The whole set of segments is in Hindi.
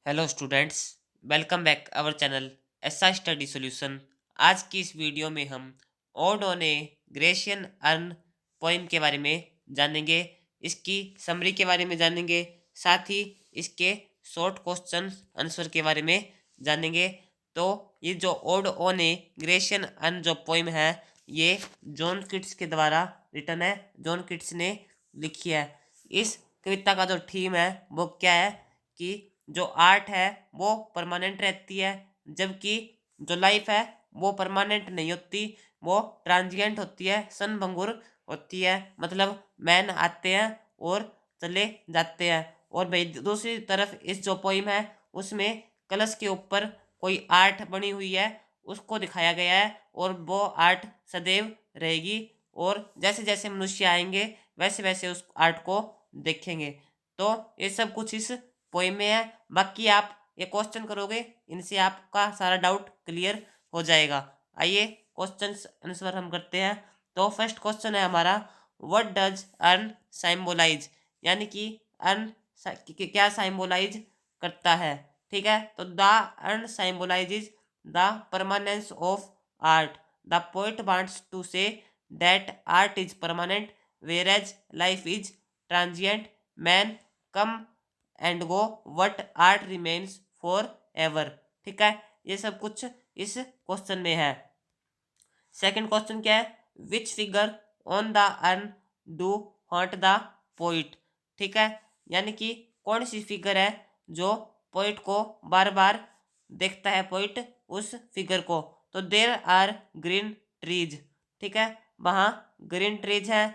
Hello students, welcome back our channel SI study solution. आज की इस वीडियो में हम ode on a Grecian urn poem के बारे में जानेंगे। इसकी समरी के बारे में जानेंगे, साथ ही इसके शॉर्ट क्वेश्चन आंसर के बारे में जानेंगे। तो ये जो odd on a Grecian earn जो पोइम है, ये जॉन किट्स के द्वारा रिटन है। जॉन किट्स ने लिखी है। इस कविता का जो थीम है वो क्या है कि जो आर्ट है वो परमानेंट रहती है, जबकि जो लाइफ है वो परमानेंट नहीं होती, वो ट्रांजिएंट होती है, क्षणभंगुर होती है। मतलब मैन आते हैं और चले जाते हैं। और भाई दूसरी तरफ इस जो पोइम है उसमें कलश के ऊपर कोई आर्ट बनी हुई है, उसको दिखाया गया है और वो आर्ट सदैव रहेगी। और जैसे जैसे मनुष्य आएंगे वैसे वैसे उस आर्ट को देखेंगे। तो ये सब कुछ इस पोइम में है। बाकी आप ये क्वेश्चन करोगे, इनसे आपका सारा डाउट क्लियर हो जाएगा। आइए क्वेश्चन आंसर हम करते हैं। तो फर्स्ट क्वेश्चन है हमारा, व्हाट डज अर्न साइम्बोलाइज, यानी कि अर्न क्या साइम्बोलाइज करता है। ठीक है, तो the urn symbolises the permanence of art. The poet wants to say that art is permanent whereas life is transient, man come and go, what art remains forever। ठीक है, ये सब कुछ इस क्वेश्चन में है। सेकंड क्वेश्चन क्या है, which figure on the earn do haunt the poet. ठीक है, यानी कि कौन सी फिगर है जो पोइट को बार बार देखता है, पोइट उस फिगर को। तो देर आर ग्रीन ट्रीज। ठीक है, वहाँ ग्रीन ट्रीज है।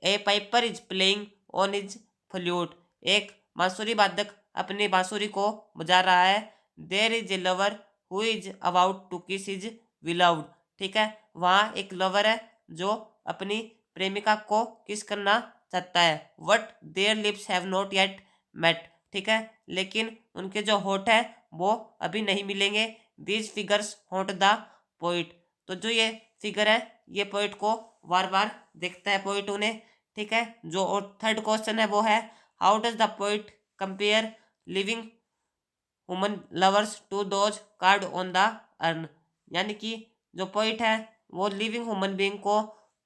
A piper is playing on his flute, एक बांसुरी वादक अपनी बांसुरी को बजा रहा है। There is a lover who is about to kiss his beloved. ठीक है, वहाँ एक लवर है जो अपनी प्रेमिका को किस करना चाहता है। But their lips have not yet met. ठीक है, लेकिन उनके जो होठ है वो अभी नहीं मिलेंगे। These figures haunt the poet, तो जो ये फिगर है ये पोइट को बार बार देखता है, पोइट उन्हें। ठीक है, जो और थर्ड क्वेश्चन है वो है, how does the poet compare living human lovers to those carved on the urn. यानी कि जो पोइट है वो लिविंग ह्यूमन बीइंग को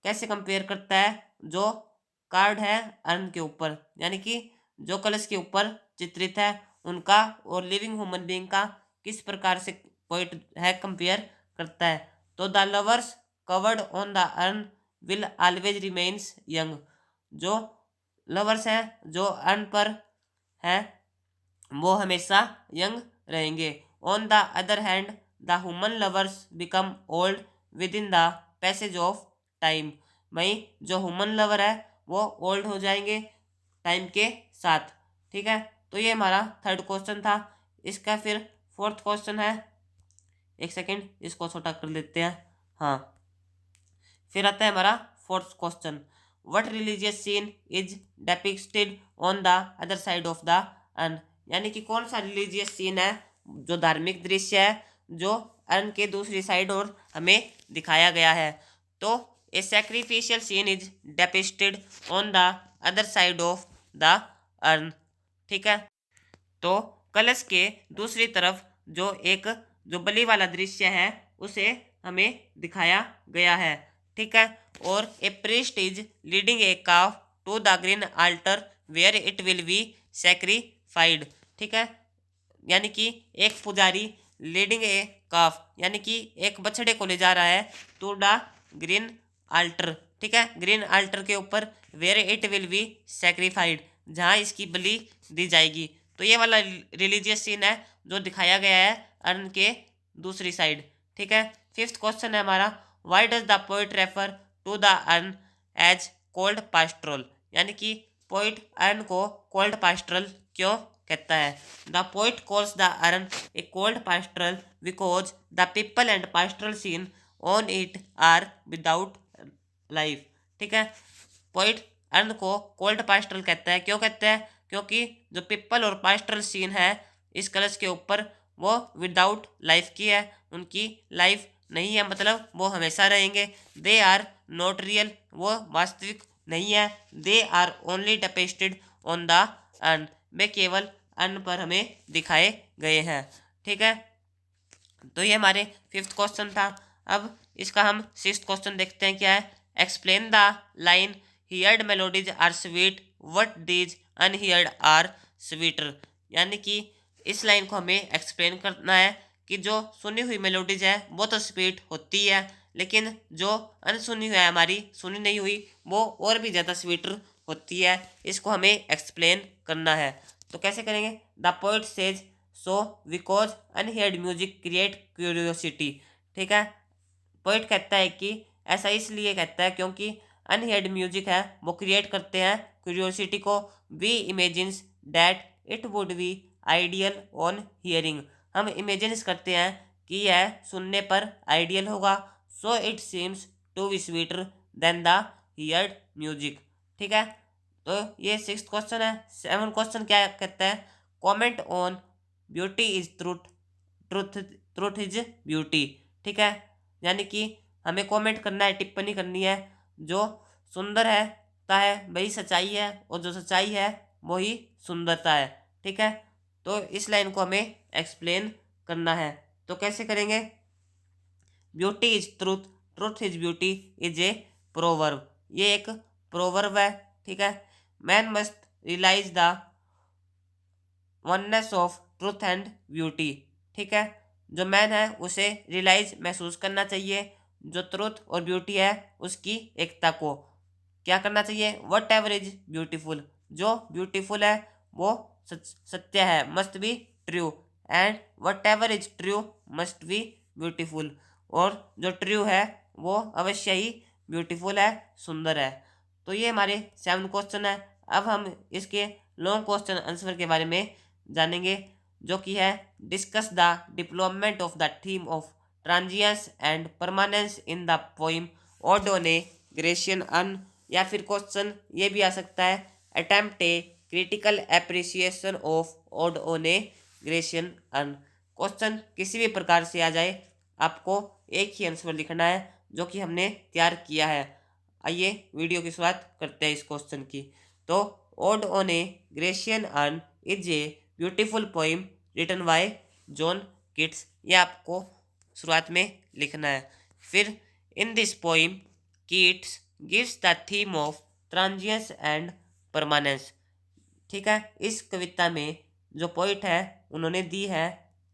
कैसे कंपेयर करता है जो कार्ड है अर्न के ऊपर, यानी कि जो कलश के ऊपर चित्रित है उनका, और लिविंग ह्यूमन बीइंग का किस प्रकार से पोइट है कंपेयर करता है। तो the lovers covered on the urn will always remains young. जो लवर्स हैं जो अर्न पर हैं वो हमेशा यंग रहेंगे। On the other hand the human lovers become old with in the passage of time. वहीं जो ह्यूमन लवर है वो ओल्ड हो जाएंगे टाइम के साथ। ठीक है, तो ये हमारा थर्ड क्वेश्चन था। इसका फिर फोर्थ क्वेश्चन है, एक सेकेंड इसको छोटा कर लेते हैं। हाँ, फिर आता है हमारा fourth question, what religious scene is depicted on the other side of the urn. यानी कि कौन सा रिलीजियस सीन है, जो धार्मिक दृश्य है जो अर्न के दूसरी साइड और हमें दिखाया गया है। तो a sacrificial scene is depicted on the other side of the urn. ठीक है, तो कलश के दूसरी तरफ जो एक जो बलि वाला दृश्य है उसे हमें दिखाया गया है। ठीक है, और a priest is leading a calf to the green altar where it will be sacrificed. ठीक है, यानी कि एक पुजारी लीडिंग ए काफ, यानी कि एक बछड़े को ले जा रहा है टू द ग्रीन आल्टर। ठीक है, ग्रीन आल्टर के ऊपर, वेयर इट विल बी सैक्रिफाइड, जहाँ इसकी बलि दी जाएगी। तो ये वाला रिलीजियस सीन है जो दिखाया गया है अर्न के दूसरी साइड। ठीक है, फिफ्थ क्वेश्चन है हमारा, why does the poet refer to the urn as cold pastoral. यानी कि पोइट अर्न को कोल्ड पास्ट्रल क्यों कहता है। The poet calls the urn a cold pastoral because the people and pastoral scene on it are without life. ठीक है, पोइट अर्न को कोल्ड पास्ट्रल कहता है, क्यों कहता है, क्योंकि जो पिपल और पास्ट्रल सीन है इस कलश के ऊपर वो विदाउट लाइफ की है, उनकी लाइफ नहीं है, मतलब वो हमेशा रहेंगे। दे आर नॉट रियल, वो वास्तविक नहीं है। They are only depicted on the urn, वे केवल अर्न पर हमें दिखाए गए हैं। ठीक है, तो ये हमारे 5th क्वेश्चन था। अब इसका हम 6th क्वेश्चन देखते हैं क्या है। Explain the line heard melodies are sweet but those unheard are sweeter. यानी कि इस लाइन को हमें एक्सप्लेन करना है कि जो सुनी हुई मेलोडीज है वो तो स्वीट होती है, लेकिन जो अनसुनी हुई है हमारी सुनी नहीं हुई वो और भी ज़्यादा स्वीटर होती है। इसको हमें एक्सप्लेन करना है। तो कैसे करेंगे। The poet says so because unheard music create curiosity. ठीक है, पोइट कहता है कि ऐसा इसलिए कहता है क्योंकि अनहियर्ड म्यूजिक है वो क्रिएट करते हैं क्यूरियोसिटी को। We imagines that it would be ideal on hearing. हम इमेजिन्स करते हैं कि यह सुनने पर आइडियल होगा। So it seems to be sweeter than the heard music. ठीक है, तो ये 6th क्वेश्चन है। 7th क्वेश्चन क्या कहता है। Comment on beauty is truth truth truth is beauty. ठीक है, यानी कि हमें कमेंट करना है, टिप्पणी करनी है। जो सुंदर है वही सच्चाई है और जो सच्चाई है वही सुंदरता है। ठीक है, तो इस लाइन को हमें एक्सप्लेन करना है। तो कैसे करेंगे। Beauty is truth truth is beauty is a proverb. ये एक प्रोवर्ब है। ठीक है, man must realise the oneness of truth and beauty. ठीक है, जो मैन है उसे रियलाइज महसूस करना चाहिए जो ट्रूथ और ब्यूटी है उसकी एकता को। क्या करना चाहिए। What ever is beautiful. जो ब्यूटीफुल है वो सत्य है, must be true. And whatever is true must be beautiful. और जो ट्रू है वो अवश्य ही ब्यूटीफुल है, सुंदर है। तो ये हमारे 7 क्वेश्चन है। अब हम इसके लॉन्ग क्वेश्चन आंसर के बारे में जानेंगे, जो कि है discuss the deployment of the theme of transience and permanence in the poem odd on a Grecian earn. या फिर क्वेश्चन ये भी आ सकता है attempt a critical appreciation of odd on a Grecian earn. Question किसी भी प्रकार से आ जाए आपको एक ही आंसर लिखना है जो कि हमने तैयार किया है। आइए वीडियो की शुरुआत करते हैं इस क्वेश्चन की। तो ode on a Grecian urn is a beautiful poem written by John Keats. ये आपको शुरुआत में लिखना है। फिर in this poem Keats gives the theme of transience and permanence. ठीक है, इस कविता में जो पोइट है उन्होंने दी है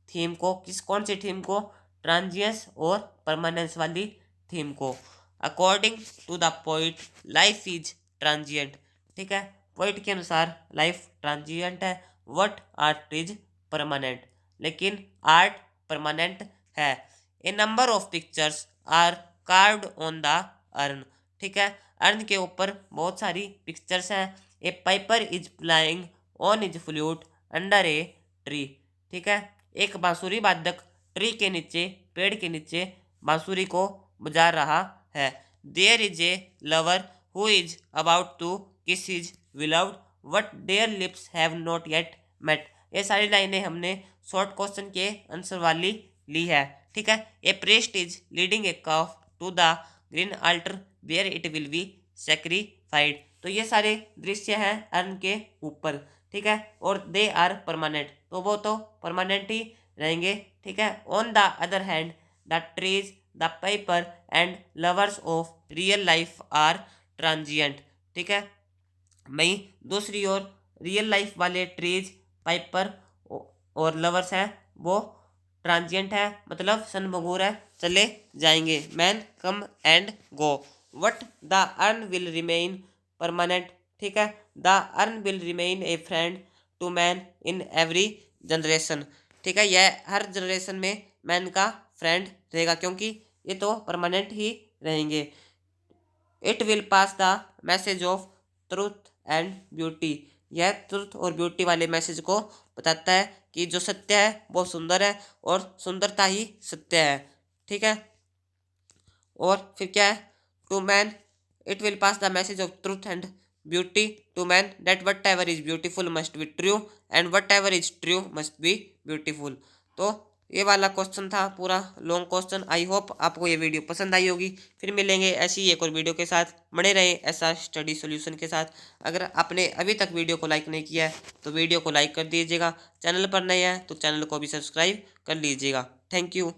थीम को, कौन सी थीम को। ट्रांजियंस और परमानेंस वाली थीम को। According to the poet life is transient. ठीक है, पोइट के अनुसार लाइफ ट्रांजिएंट है। वट आर्ट इज परमानेंट, लेकिन आर्ट परमानेंट है। A number of pictures are carved on the urn. ठीक है, अर्न के ऊपर बहुत सारी पिक्चर्स हैं। A piper is playing on his flute under a tree. ठीक है, एक बांसुरी वादक ट्री के नीचे, पेड़ के नीचे बांसुरी को बजा रहा है। There is a lover who is about to kiss his beloved but their lips have not yet met. ये सारी लाइनें हमने शॉर्ट क्वेश्चन के आंसर वाली ली है। ठीक है, a priest is leading a calf to the green altar where it will be sacrificed. तो ये सारे दृश्य हैं अर्न के ऊपर। ठीक है, और दे आर परमानेंट, तो वो तो परमानेंट ही रहेंगे। ठीक है, on the other hand the trees the piper and lovers of real life are transient. ठीक है, वहीं दूसरी ओर रियल लाइफ वाले ट्रीज, पाइपर और लवर्स हैं वो ट्रांजिएंट है, मतलब सनमगूर है, चले जाएंगे। Man come and go but the urn will remain permanent. ठीक है, the urn will remain a friend to man in every generation. ठीक है, यह हर जनरेशन में मैन का फ्रेंड रहेगा क्योंकि ये तो परमानेंट ही रहेंगे। It will pass the message of truth and beauty. यह ट्रूथ और ब्यूटी वाले मैसेज को बताता है कि जो सत्य है वो सुंदर है और सुंदरता ही सत्य है। ठीक है, और फिर क्या है। To man it will pass the message of truth and beauty to man that whatever is beautiful must be true and whatever is true must be beautiful. तो ये वाला क्वेश्चन था पूरा लॉन्ग क्वेश्चन। आई होप आपको ये वीडियो पसंद आई होगी। फिर मिलेंगे ऐसी एक और वीडियो के साथ। बने रहें ऐसा स्टडी सॉल्यूशन के साथ। अगर आपने अभी तक वीडियो को लाइक नहीं किया है तो वीडियो को लाइक कर दीजिएगा। चैनल पर नए हैं तो चैनल को भी सब्सक्राइब कर लीजिएगा। Thank you.